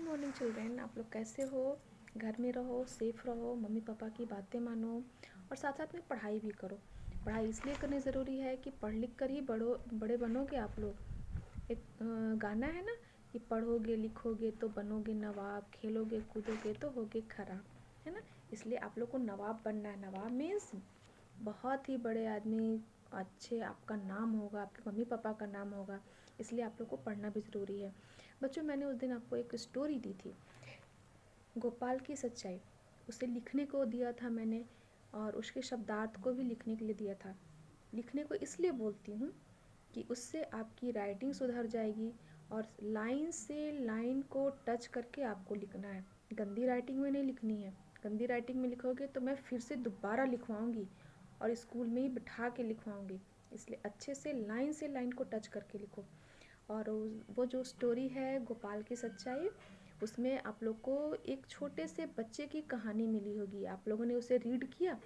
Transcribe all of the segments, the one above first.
Morning children, आप लोग कैसे हो? घर में रहो, सेफ रहो, मम्मी पापा की बातें मानो और साथ साथ में पढ़ाई भी करो। पढ़ाई इसलिए करनी ज़रूरी है कि पढ़ लिख कर ही बड़े बनोगे आप लोग। एक गाना है ना कि पढ़ोगे लिखोगे तो बनोगे नवाब, खेलोगे कूदोगे तो होगे खराब, है ना। इसलिए आप लोग को नवाब बनना है। नवाब मीन्स बहुत ही बड़े आदमी, अच्छे आपका नाम होगा, आपके मम्मी पापा का नाम होगा। इसलिए आप लोग को पढ़ना भी ज़रूरी है। बच्चों, मैंने उस दिन आपको एक स्टोरी दी थी, गोपाल की सच्चाई। उसे लिखने को दिया था मैंने और उसके शब्दार्थ को भी लिखने के लिए दिया था। लिखने को इसलिए बोलती हूँ कि उससे आपकी राइटिंग सुधर जाएगी और लाइन से लाइन को टच करके आपको लिखना है। गंदी राइटिंग में नहीं लिखनी है। गंदी राइटिंग में लिखोगे तो मैं फिर से दोबारा लिखवाऊँगी और स्कूल में ही बिठा के लिखवाऊँगी। इसलिए अच्छे से लाइन को टच करके लिखो। और वो जो स्टोरी है गोपाल की सच्चाई, उसमें आप लोग को एक छोटे से बच्चे की कहानी मिली होगी। आप लोगों ने उसे रीड किया।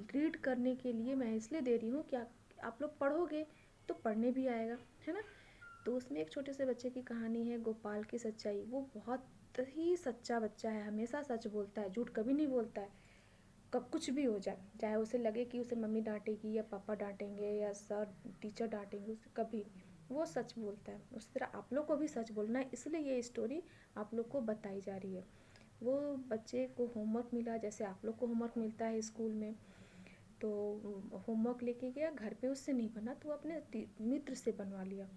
रीड करने के लिए मैं इसलिए दे रही हूँ कि आप लोग पढ़ोगे तो पढ़ने भी आएगा, है ना। तो उसमें एक छोटे से बच्चे की कहानी है, गोपाल की सच्चाई। वो बहुत ही सच्चा बच्चा है, हमेशा सच बोलता है, झूठ कभी नहीं बोलता है। कब कुछ भी हो जाए, चाहे उसे लगे कि उसे मम्मी डांटेगी या पापा डांटेंगे या सर टीचर डांटेंगे, उसे कभी वो सच बोलता है। उस तरह आप लोग को भी सच बोलना है, इसलिए ये स्टोरी आप लोग को बताई जा रही है। वो बच्चे को होमवर्क मिला, जैसे आप लोग को होमवर्क मिलता है स्कूल में, तो होमवर्क लेके गया, घर पे उससे नहीं बना तो वो अपने मित्र से बनवा लिया।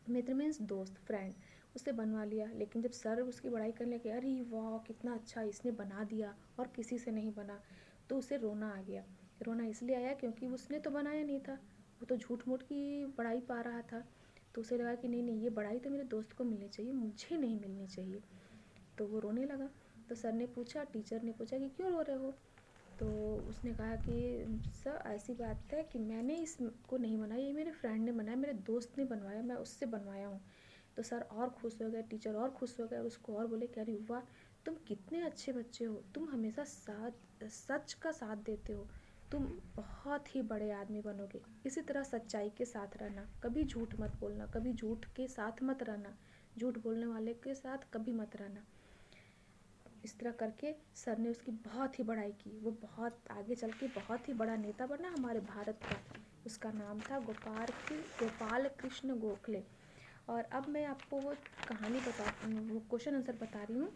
मित्र मीन्स दोस्त, फ्रेंड, उससे बनवा लिया। लेकिन जब सर उसकी बड़ाई करने लगे, अरे वाह कितना अच्छा इसने बना दिया और किसी से नहीं बना, तो उसे रोना आ गया। रोना इसलिए आया क्योंकि उसने तो बनाया नहीं था, वो तो झूठ मूठ की बड़ाई पा रहा था। तो उसे लगा कि नहीं नहीं, ये बड़ाई तो मेरे दोस्त को मिलनी चाहिए, मुझे नहीं मिलनी चाहिए। तो वो रोने लगा। तो सर ने पूछा, टीचर ने पूछा कि क्यों रो रहे हो? तो उसने कहा कि सर ऐसी बात है कि मैंने इसको नहीं बनाया, ये मेरे फ्रेंड ने बनाया, मेरे दोस्त ने बनवाया, मैं उससे बनवाया हूँ। तो सर और खुश हो गए, टीचर और खुश हो गए, उसको और बोले कि अरे वाह, तुम कितने अच्छे बच्चे हो, तुम हमेशा सच का साथ देते हो, तुम बहुत ही बड़े आदमी बनोगे। इसी तरह सच्चाई के साथ रहना, कभी झूठ मत बोलना, कभी झूठ के साथ मत रहना, झूठ बोलने वाले के साथ कभी मत रहना। इस तरह करके सर ने उसकी बहुत ही बड़ाई की। वो बहुत आगे चल के बहुत ही बड़ा नेता बना हमारे भारत का। उसका नाम था गोपाल कृष्ण गोखले। और अब मैं आपको वो कहानी वो क्वेश्चन आंसर बता रही हूँ,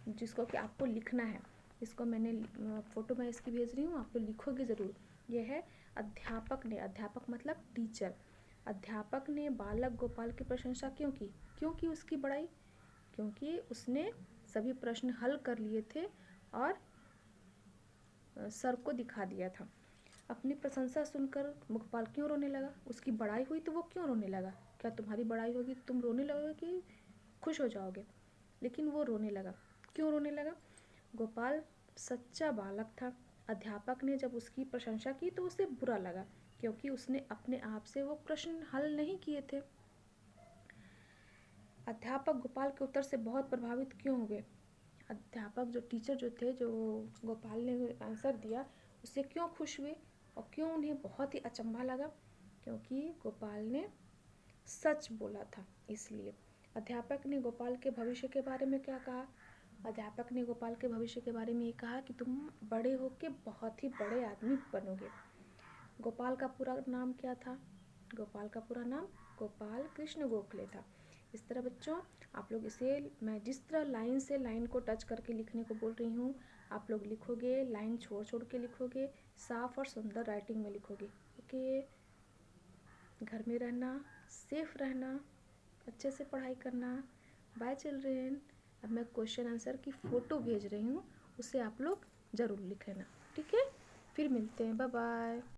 जिसको कि आपको लिखना है। इसको मैंने फ़ोटो मैं इसकी भेज रही हूँ, आप लोग लिखोगे ज़रूर। ये है, अध्यापक मतलब टीचर। अध्यापक ने बालक गोपाल की प्रशंसा क्यों की? क्यों की उसकी बड़ाई? क्योंकि उसने सभी प्रश्न हल कर लिए थे और सर को दिखा दिया था। अपनी प्रशंसा सुनकर गोपाल क्यों रोने लगा? उसकी बड़ाई हुई तो वो क्यों रोने लगा? क्या तुम्हारी बड़ाई होगी तुम रोने लगोगे कि खुश हो जाओगे? लेकिन वो रोने लगा। क्यों रोने लगा? गोपाल सच्चा बालक था। अध्यापक ने जब उसकी प्रशंसा की तो उसे बुरा लगा, क्योंकि उसने अपने आप से वो प्रश्न हल नहीं किए थे। अध्यापक गोपाल के उत्तर से बहुत प्रभावित क्यों हुए? अध्यापक जो टीचर जो थे, जो गोपाल ने आंसर दिया, उससे क्यों खुश हुए और क्यों उन्हें बहुत ही अचंभा लगा? क्योंकि गोपाल ने सच बोला था, इसलिए। अध्यापक ने गोपाल के भविष्य के बारे में क्या कहा? अध्यापक ने गोपाल के भविष्य के बारे में ये कहा कि तुम बड़े होके बहुत ही बड़े आदमी बनोगे। गोपाल का पूरा नाम क्या था? गोपाल का पूरा नाम गोपाल कृष्ण गोखले था। इस तरह बच्चों, आप लोग इसे, मैं जिस तरह लाइन से लाइन को टच करके लिखने को बोल रही हूँ, आप लोग लिखोगे, लाइन छोड़ छोड़ के लिखोगे, साफ और सुंदर राइटिंग में लिखोगे। ओके, घर में रहना, सेफ रहना, अच्छे से पढ़ाई करना। Bye children. अब मैं क्वेश्चन आंसर की फ़ोटो भेज रही हूँ, उसे आप लोग ज़रूर लिख लेना, ठीक है। फिर मिलते हैं, बाय बाय।